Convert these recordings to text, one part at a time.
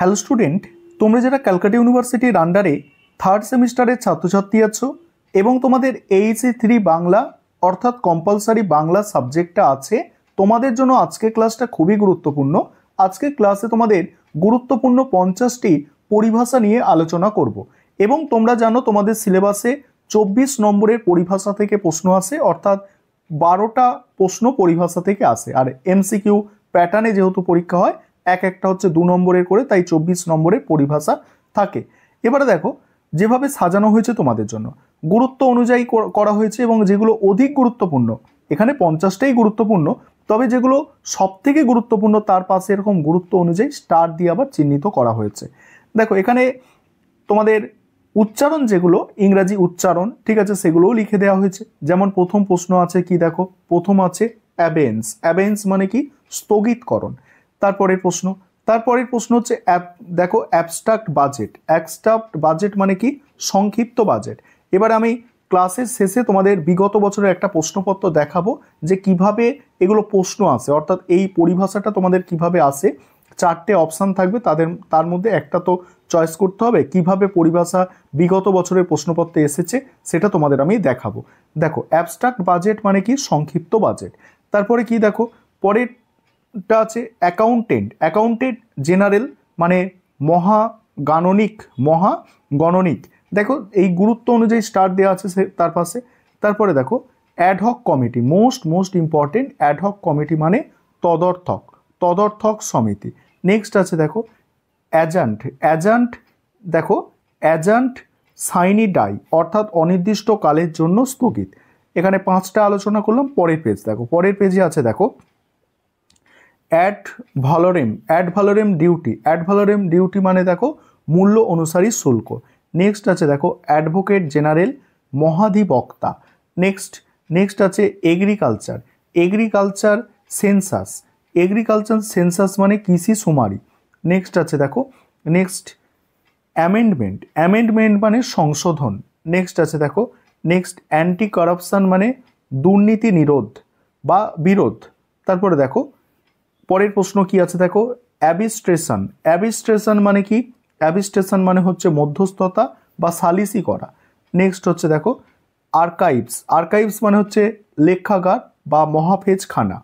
Hello student, তোমরা যারা ক্যালকাটা ইউনিভার্সিটির আন্ডারে থার্ড সেমিস্টারের ছাত্রছাত্রী আছো এবং তোমাদের AEC3 বাংলা অর্থাৎ কম্পালসারি বাংলা সাবজেক্টটা আছে, তোমাদের জন্য আজকে ক্লাসটা খুবই গুরুত্বপূর্ণ। আজকে ক্লাসে তোমাদের গুরুত্বপূর্ণ 50টি পরিভাষা নিয়ে আলোচনা করব এবং তোমরা জানো তোমাদের সিলেবাসে 24 নম্বরের পরিভাষা থেকে প্রশ্ন আসে, অর্থাৎ 12টা প্রশ্ন পরিভাষা থেকে আসে। আর MCQ প্যাটার্নে যেহেতু পরীক্ষা হয়, একটা হচ্ছে 2 নম্বরের করে, তাই 24 নম্বরের পরিভাষা থাকে। এবারে দেখো যেভাবে সাজানো হয়েছে তোমাদের জন্য গুরুত্ব অনুযায়ী করা হয়েছে এবং যেগুলো অধিক গুরুত্বপূর্ণ, এখানে 50টাই গুরুত্বপূর্ণ, তবে যেগুলো সব থেকে গুরুত্বপূর্ণ তার পাশে এরকম গুরুত্ব অনুযায়ী স্টার দিয়ে আবার চিহ্নিত করা হয়েছে। দেখো এখানে তোমাদের উচ্চারণ যেগুলো ইংরাজি উচ্চারণ, ঠিক আছে, সেগুলোও লিখে দেওয়া হয়েছে। যেমন প্রথম প্রশ্ন আছে কি, দেখো প্রথম আছে অ্যাবেন্স। অ্যাবেন্স মানে কি? স্থগিতকরণ। তারপরের প্রশ্ন হচ্ছে দেখো অ্যাবস্ট্রাক্ট বাজেট। অ্যাবস্ট্রাক্ট বাজেট মানে কি? সংক্ষিপ্ত বাজেট। এবার আমি ক্লাসের শেষে তোমাদের বিগত বছরের একটা প্রশ্নপত্র দেখাবো যে কিভাবে এগুলো প্রশ্ন আসে, অর্থাৎ এই পরিভাষাটা তোমাদের কিভাবে আসে। 4টে অপশান থাকবে, তার মধ্যে একটা তো চয়েস করতে হবে। কিভাবে পরিভাষা বিগত বছরের প্রশ্নপত্রে এসেছে সেটা তোমাদের আমি দেখাবো। দেখো অ্যাবস্ট্রাক্ট বাজেট মানে কি? সংক্ষিপ্ত বাজেট। তারপরে কি দেখো পরেরটা আছে অ্যাকাউন্টেন্ট জেনারেল মানে মহাগণনিক। দেখো এই গুরুত্ব অনুযায়ী স্টার দেওয়া আছে তার পাশে। তারপরে দেখো ad hoc committee, most important. Ad hoc committee মানে তদর্থক সমিতি। নেক্সট আছে দেখো অ্যাজান্ট সাইনি ডাই অর্থাৎ অনির্দিষ্টকালের জন্য স্থগিত। এখানে 5টা আলোচনা করলাম। পরের পেজে আছে দেখো অ্যাড ভ্যালোরেম ডিউটি মানে দেখো মূল্য অনুসারী শুল্ক। নেক্সট আছে দেখো অ্যাডভোকেট জেনারেল মহাধিবক্তা। নেক্সট আছে এগ্রিকালচার সেন্সাস মানে কৃষি শুমারি। নেক্সট আছে দেখো অ্যামেন্ডমেন্ট মানে সংশোধন। নেক্সট আছে দেখো অ্যান্টি কারাপশন মানে দুর্নীতি নিরোধ বা বিরোধ। তারপরে দেখো পরের প্রশ্ন কি আছে দেখো অ্যাবিস্ট্রেশন মানে কি? অ্যাবিস্ট্রেশন মানে হচ্ছে মধ্যস্থতা বা সালিসি করা। নেক্সট হচ্ছে দেখো আর্কাইভস মানে হচ্ছে লেখাগার বা মহাফেজখানা।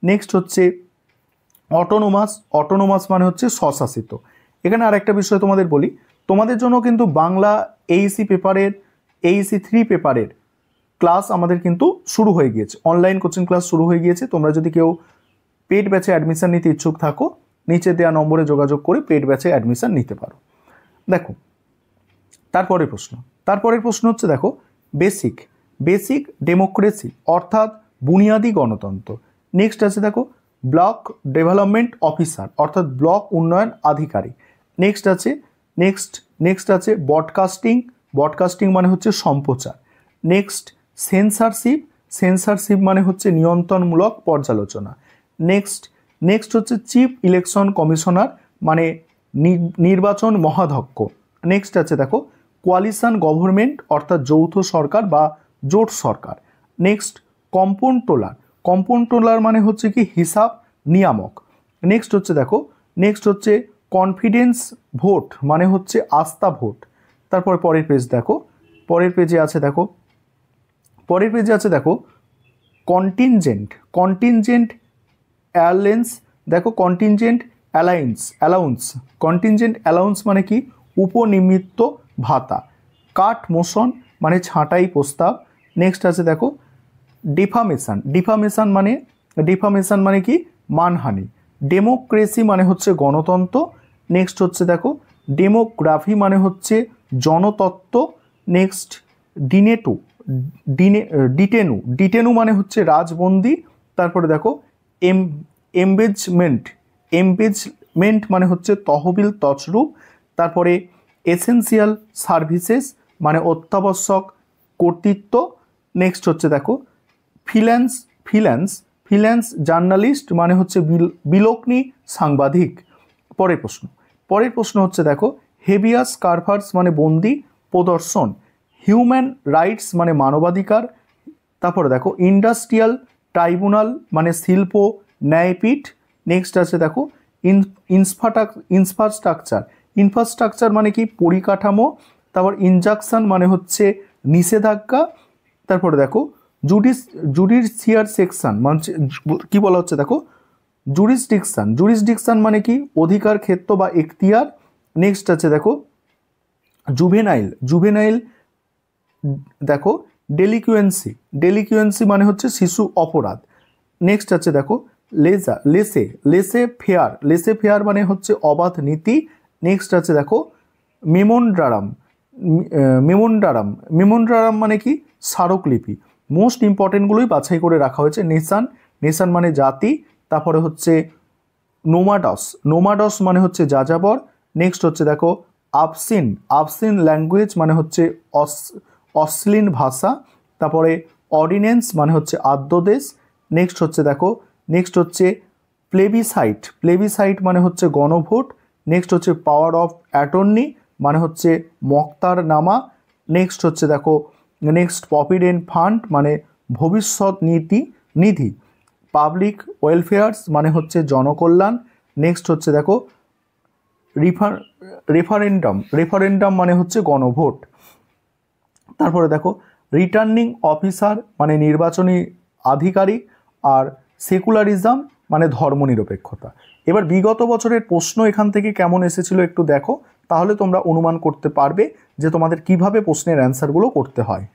নেক্সট হচ্ছে অটোনোমাস মানে হচ্ছে স্বশাসিত। এখানে আর একটা বিষয় তোমাদের বলি, তোমাদের জন্য কিন্তু বাংলা AEC3 পেপারের ক্লাস আমাদের কিন্তু শুরু হয়ে গিয়েছে, অনলাইন কোচিং ক্লাস শুরু হয়ে গিয়েছে। তোমরা যদি কেউ পেড ব্যাচে অ্যাডমিশন নিতে ইচ্ছুক থাকো, নিচে দেওয়া নম্বরে যোগাযোগ করে পেড ব্যাচে অ্যাডমিশন নিতে পারো। দেখো তারপরের প্রশ্ন হচ্ছে দেখো বেসিক ডেমোক্রেসি অর্থাৎ বুনিয়াদি গণতন্ত্র। নেক্সট আছে দেখো ব্লক ডেভেলপমেন্ট অফিসার অর্থাৎ ব্লক উন্নয়ন আধিকারিক। নেক্সট আছে ব্রডকাস্টিং মানে হচ্ছে সম্প্রচার। সেন্সারশিপ মানে হচ্ছে নিয়ন্ত্রণমূলক পর্যালোচনা। নেক্সট হচ্ছে চিফ ইলেকশন কমিশনার মানে নির্বাচন মহাধ্যক্ষ। নেক্সট আছে দেখো কোয়ালিশন গভর্নমেন্ট অর্থাৎ যৌথ সরকার বা জোট সরকার। নেক্সট কম্পোন্টোলার মানে হচ্ছে কি? হিসাব নিয়ামক। নেক্সট হচ্ছে কনফিডেন্স ভোট মানে হচ্ছে আস্থা ভোট। তারপর পরের পেজে আছে দেখো কন্টিনজেন্ট অ্যালায়েন্স। দেখো কন্টিনজেন্ট অ্যালাউন্স মানে কি? উপনিমিত্ত ভাতা। কাট মোশন মানে ছাঁটাই প্রস্তাব। নেক্সট আছে দেখো ডিফামেশন মানে কি? মানহানি। ডেমোক্রেসি মানে হচ্ছে গণতন্ত্র। নেক্সট হচ্ছে দেখো ডেমোগ্রাফি মানে হচ্ছে জনতত্ত্ব। নেক্সট ডিটেনু মানে হচ্ছে রাজবন্দি। তারপরে দেখো এমবেজমেন্ট মানে হচ্ছে তহবিল তছরূপ। তারপরে এসেন্সিয়াল সার্ভিসেস মানে অত্যাবশ্যক কর্তৃত্ব। নেক্সট হচ্ছে দেখো ফ্রিল্যান্স জার্নালিস্ট মানে হচ্ছে বিলোকনি সাংবাদিক। পরের প্রশ্ন হচ্ছে দেখো হেবিয়াস কারভার্স মানে বন্দি প্রদর্শন। হিউম্যান রাইটস মানে মানবাধিকার। তারপরে দেখো ইন্ডাস্ট্রিয়াল ট্রাইব্যুনাল মানে শিল্প ন্যায়পীঠ। নেক্সট আছে দেখো ইনফ্রাস্ট্রাকচার মানে কি পরিকাঠামো, তারপর ইনজাকশন মানে হচ্ছে নিষেধাজ্ঞা, তারপরে দেখো জুডিশিয়ার সেকশন মানে কি বলা হচ্ছে দেখো জুরিসডিকশন মানে কি অধিকার ক্ষেত্র বা এখতিয়ার। নেক্সট আছে দেখো জুভেনাইল দেখো ডেলিকুয়েন্সি মানে হচ্ছে শিশু অপরাধ। নেক্সট আছে দেখো লেসে ফেয়ার মানে হচ্ছে অবাধ নীতি। নেক্সট আছে দেখো মেমোন্ডারাম মানে কি স্মারকলিপি। মোস্ট ইম্পর্টেন্টগুলোই বাছাই করে রাখা হয়েছে। নেশান মানে জাতি, তারপরে হচ্ছে নোমাডস মানে হচ্ছে যাযাবর। নেক্সট হচ্ছে দেখো আবসিন ল্যাঙ্গুয়েজ মানে হচ্ছে অশ্লীল ভাষা, তারপরে অর্ডিন্যান্স মানে হচ্ছে আদ্যদেশ। নেক্সট হচ্ছে প্লেবিসাইট মানে হচ্ছে গণভোট। নেক্সট হচ্ছে পাওয়ার অফ অ্যাটর্নি মানে হচ্ছে মক্তার নামা। নেক্সট হচ্ছে দেখো প্রভিডেন্ট ফান্ড মানে ভবিষ্যৎ নিধি। পাবলিক ওয়েলফেয়ার্স মানে হচ্ছে জনকল্যাণ। নেক্সট হচ্ছে দেখো রেফারেন্ডাম মানে হচ্ছে গণভোট। তারপরে দেখো রিটার্নিং অফিসার মানে নির্বাচনী আধিকারিক, আর সেকুলারিজম মানে ধর্মনিরপেক্ষতা। এবার বিগত বছরের প্রশ্ন এখান থেকে কেমন এসেছিল একটু দেখো, তাহলে তোমরা অনুমান করতে পারবে যে তোমাদের কিভাবে প্রশ্নের অ্যান্সারগুলো করতে হয়।